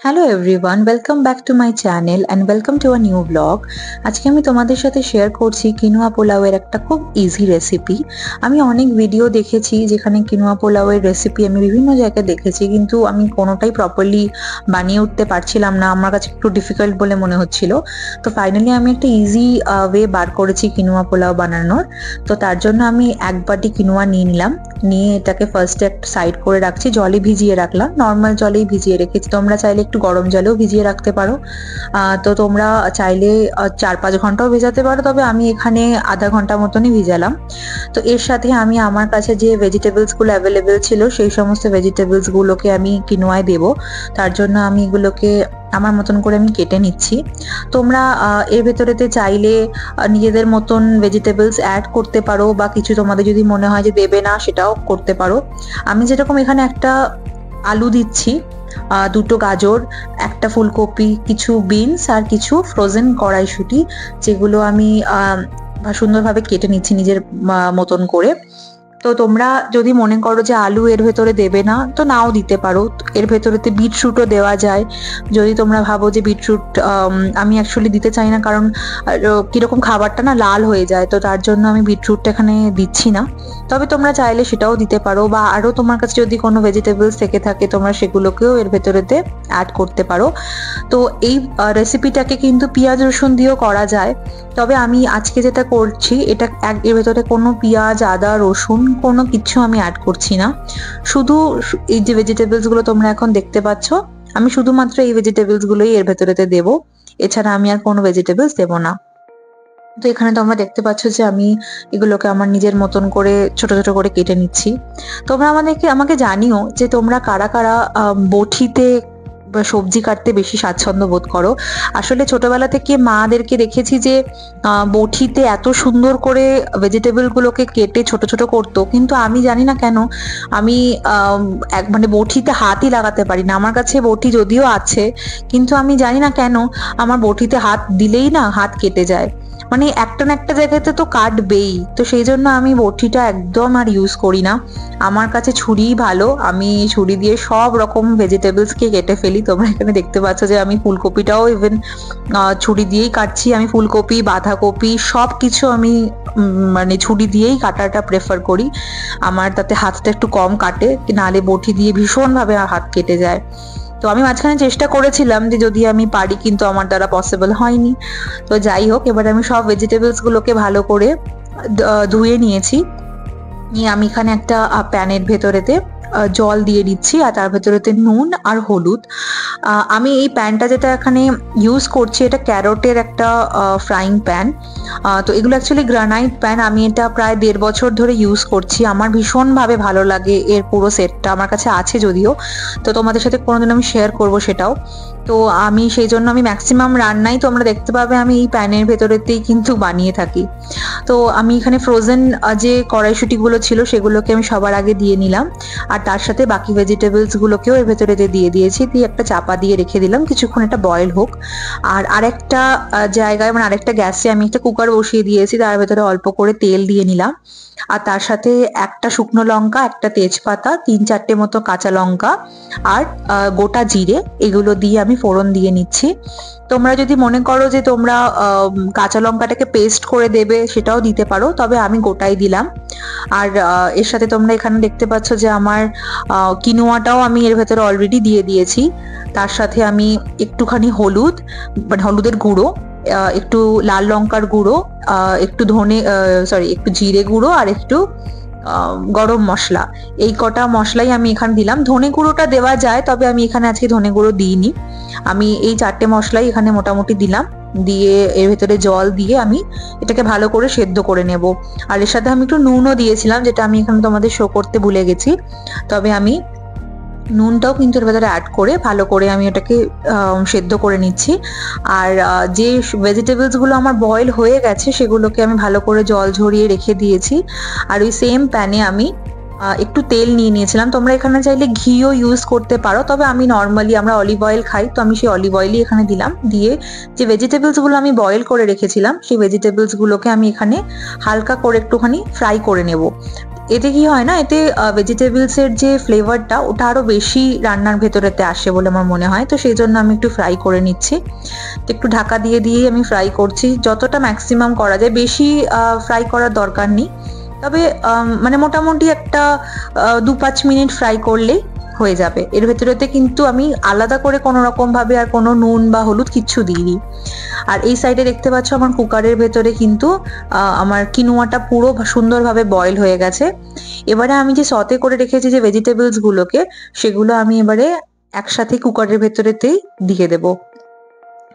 Hello everyone, welcome back to my channel and welcome to a new blog. আজকে আমি তোমাদের সাথে share করছি কিনোয়া পোলাওয়ের একটা খুব ইজি রেসিপি। আমি অনেক ভিডিও দেখেছি যেখানে কিনোয়া পোলাওয়ের রেসিপি আমি বিভিন্ন জায়গায় দেখেছি, কিন্তু আমি কোনোটাই প্রপারলি বানিয়ে উঠতে পারছিলাম না, আমার কাছে একটু ডিফিকাল্ট বলে মনে হচ্ছিল। তো ফাইনালি আমি একটা ইজি ওয়ে বার করেছি কিনোয়া পোলাও বানানোর। তো তার জন্য আমি এক বাটি কিনোয়া নিয়ে নিলাম, নিয়ে এটাকে ফার্স্টে একটা সাইড করে রাখছি, জলে ভিজিয়ে রাখলাম, নর্মাল জলেই ভিজিয়ে রেখেছি। তোমরা চাইলে একটু গরম জলেও ভিজিয়ে রাখতে পারো। তো তোমরা চাইলে 4-5 ঘন্টাও ভেজাতে পারো, তবে আমি এখানে আধা ঘন্টা মতনই ভিজালাম। তো এর সাথে আমি আমার কাছে যে ভেজিটেবলসগুলো অ্যাভেলেবেল ছিল সেই সমস্ত ভেজিটেবলসগুলোকে আমি কিনোয়ায় দেবো। তার জন্য আমি এগুলোকে আমার মতন করে আমি কেটে নিচ্ছি। তোমরা এর ভেতরেতে চাইলে নিজেদের মতন ভেজিটেবলস অ্যাড করতে পারো, বা কিছু তোমাদের যদি মনে হয় যে দেবে না সেটাও করতে পারো। আমি যেরকম এখানে একটা আলু দিচ্ছি, দুটো গাজর, একটা ফুলকপি, কিছু বিনস আর কিছু ফ্রোজেন কড়াইশুঁটি, যেগুলো আমি সুন্দরভাবে কেটে নিচ্ছি নিজের মতন করে। তো তোমরা যদি মনে করো যে আলু এর ভেতরে দেবে না, তো নাও দিতে পারো। এর ভেতরেতে বিটরুটও দেওয়া যায়, যদি তোমরা ভাবো যে বিটরুট আমি অ্যাকচুয়ালি দিতে চাই না, কারণ কিরকম খাবারটা না লাল হয়ে যায়, তো তার জন্য আমি বিটরুটটা এখানে দিচ্ছি না। তবে তোমরা চাইলে সেটাও দিতে পারো, বা আরও তোমার কাছে যদি কোনো ভেজিটেবলস থেকে থাকে তোমরা সেগুলোকেও এর ভেতরেতে অ্যাড করতে পারো। তো এই রেসিপিটাকে কিন্তু পেঁয়াজ রসুন দিয়েও করা যায়, তবে আমি আজকে যেটা করছি এটা এর ভেতরে কোনো পেঁয়াজ, আদা, রসুন কোনো কিছু আমি অ্যাড করছি না। শুধু এই যে ভেজিটেবলসগুলো তোমরা এখন দেখতে পাচ্ছ, আমি শুধুমাত্র এই ভেজিটেবলসগুলোই এর ভেতরেতে দেবো, এছাড়া আমি আর কোনো ভেজিটেবলস দেবো না। তো এখানে তোমরা দেখতে পাচ্ছ যে আমি এগুলোকে আমার নিজের মতন করে ছোট ছোট করে কেটে নিচ্ছি। তোমরা আমাকে জানিও যে তোমরা কারা কারা বটিতে সবজি কাটতে বেশি স্বাচ্ছন্দ্য বোধ করো। আসলে ছোটবেলা থেকে মাদেরকে দেখেছি যে বটিতে এত সুন্দর করে ভেজিটেবল গুলোকে কেটে ছোট ছোট করতো, কিন্তু আমি জানি না কেন আমি মানে বটিতে হাতই লাগাতে পারি না। আমার কাছে বটি যদিও আছে, কিন্তু আমি জানি না কেন আমার বটিতে হাত দিলেই না হাত কেটে যায়, মানে একটা না একটা জায়গাতে তো কাটবেই। তো সেই জন্য আমি বটিটা একদম আর ইউজ করি না, আমার কাছে ছুরিই ভালো। আমি ছুরি দিয়ে সব রকম ভেজিটেবলসকে কেটে ফেলি। তোমরা এখানে দেখতে পাচ্ছ যে আমি ফুলকপিটাও ইভেন ছুরি দিয়েই কাটছি। আমি ফুলকপি, বাঁধাকপি সব কিছু আমি মানে ছুরি দিয়েই কাটাটা প্রেফার করি, আমার তাতে হাতটা একটু কম কাটে, নাহলে বটি দিয়ে ভীষণভাবে হাত কেটে যায়। তো আমি মাঝখানে চেষ্টা করেছিলাম যে যদি আমি পারি, কিন্তু আমার দ্বারা পসিবল হয়নি। তো যাই হোক, এবার আমি সব ভেজিটেবলস গুলোকে ভালো করে ধুয়ে নিয়েছি। নিয়ে আমি এখানে একটা প্যানের ভেতরেতে জল দিয়ে দিচ্ছি, আর তার ভেতরেতে নুন আর হলুদ। আমি এই প্যানটা যেটা এখানে ইউজ করছি এটা ক্যারটের একটা ফ্রাইং প্যান। তো এগুলো অ্যাকচুয়ালি গ্রানাইট প্যান, আমি এটা প্রায় 1.5 বছর ধরে ইউজ করছি। আমার ভীষণভাবে ভালো লাগে এর পুরো সেটটা, আমার কাছে আছে যদিও, তো তোমাদের সাথে কোনোদিন আমি শেয়ার করবো সেটাও। তো আমি সেই জন্য আমি ম্যাক্সিমাম রান্নাই তোমরা দেখতে পাবে আমি এই প্যানের ভেতরেতেই কিন্তু বানিয়ে থাকি। তো আমি এখানে ফ্রোজেন যে কড়াইশুঁটিগুলো ছিল সেগুলোকে আমি সবার আগে দিয়ে নিলাম, আর তার সাথে বাকি ভেজিটেবলস গুলোকেও এর ভেতরে দিয়ে দিয়েছি, দিয়ে একটা চাপা দিয়ে রেখে দিলাম কিছুক্ষণ এটা বয়েল হোক। আর আরেকটা জায়গায় মানে আরেকটা গ্যাসে আমি একটা কুকার বসিয়ে দিয়েছি, তার ভেতরে অল্প করে তেল দিয়ে নিলাম, আর তার সাথে একটা শুকনো লঙ্কা, একটা তেজপাতা, 3-4টে মতো কাঁচা লঙ্কা আর গোটা জিরে, এগুলো দিয়ে আমি ফোড়ন দিয়ে নিচ্ছি। তোমরা যদি মনে করো যে তোমরা কাঁচা লঙ্কাটাকে পেস্ট করে দেবে সেটাও দিতে পারো, তবে আমি গোটাই দিলাম। আর এর সাথে তোমরা এখানে দেখতে পাচ্ছ যে আমার কিনোয়াটাও আমি এর ভেতরে অলরেডি দিয়ে দিয়েছি। তার সাথে আমি একটুখানি হলুদ, মানে হলুদের গুঁড়ো, একটু লাল লঙ্কার গুঁড়ো, একটু একটু জিরে গুঁড়ো, আর একটু গরম মশলা, এই কটা মশলাই আমি এখানে দিলাম। ধনে গুঁড়োটা দেওয়া যায়, তবে আমি এখানে আজকে ধনে গুঁড়ো দিইনি। আমি এই 4টে মশলাই এখানে মোটামুটি দিলাম, দিয়ে এর ভেতরে জল দিয়ে আমি এটাকে ভালো করে সেদ্ধ করে নেব। আর এর সাথে আমি একটু নুনও দিয়েছিলাম, যেটা আমি এখানে তোমাদের শো করতে ভুলে গেছি, তবে আমি নুনটাও কিন্তু এর ভেতরে অ্যাড করে ভালো করে আমি এটাকে সেদ্ধ করে নিচ্ছি। আর যে ভেজিটেবলস গুলো আমার বয়েল হয়ে গেছে সেগুলোকে আমি ভালো করে জল ঝরিয়ে রেখে দিয়েছি। আর ওই সেম প্যানে আমি একটু তেল নিয়ে নিয়েছিলাম, তোমরা এখানে চাইলে ঘিও ইউজ করতে পারো, তবে আমি নর্মালি আমরা অলিভ অয়েল খাই, তো আমি সেই অলিভ অয়েলই এখানে দিলাম। দিয়ে যে ভেজিটেবলস গুলো আমি বয়েল করে রেখেছিলাম সেই ভেজিটেবলস গুলোকে আমি এখানে হালকা করে একটুখানি ফ্রাই করে নেব। এতে কি হয় না, এতে ভেজিটেবলস এর যে ফ্লেভারটা ওটা আরো বেশি রান্নার ভেতরেতে আসে বলে আমার মনে হয়। তো সেই জন্য আমি একটু ফ্রাই করে নিচ্ছি। তো একটু ঢাকা দিয়ে দিয়েই আমি ফ্রাই করছি, যতটা ম্যাক্সিমাম করা যায়, বেশি ফ্রাই করার দরকার নেই। তবে মানে মোটামুটি একটা 2-5 মিনিট ফ্রাই করলেই হয়ে যাবে। এর ভেতরেতে কিন্তু আমি আলাদা করে কোনো রকম ভাবে আর কোনো নুন বা হলুদ কিচ্ছু দিইনি। আর এই সাইডে দেখতে পাচ্ছ আমার কুকারের ভেতরে কিন্তু আমার কিনোয়াটা পুরো সুন্দরভাবে বয়েল হয়ে গেছে। এবারে আমি যে সতে করে রেখেছি যে ভেজিটেবলস গুলোকে, সেগুলো আমি এবারে একসাথে কুকারের ভেতরেতেই দিয়ে দেব,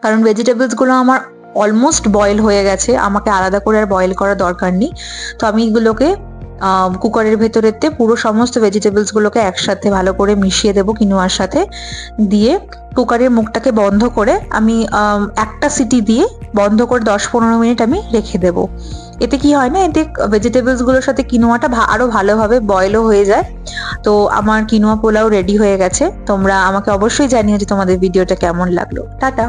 কারণ ভেজিটেবলস গুলো আমার অলমোস্ট বয়েল হয়ে গেছে, আমাকে আলাদা করে আর বয়েল করার দরকার নেই। তো আমি এগুলোকে কুকারের ভেতরেতে পুরো সমস্ত ভেজিটেবলস গুলোকে একসাথে ভালো করে মিশিয়ে দেবো কিনোয়ার সাথে, দিয়ে কুকারের মুখটাকে বন্ধ করে আমি একটা সিটি দিয়ে বন্ধ করে 10-15 মিনিট আমি রেখে দেবো। এতে কি হয় না, এতে ভেজিটেবলস গুলোর সাথে কিনোয়াটা আরো ভালোভাবে বয়েলও হয়ে যায়। তো আমার কিনোয়া পোলাও রেডি হয়ে গেছে। তোমরা আমাকে অবশ্যই জানিও যে তোমাদের ভিডিওটা কেমন লাগলো। টাটা।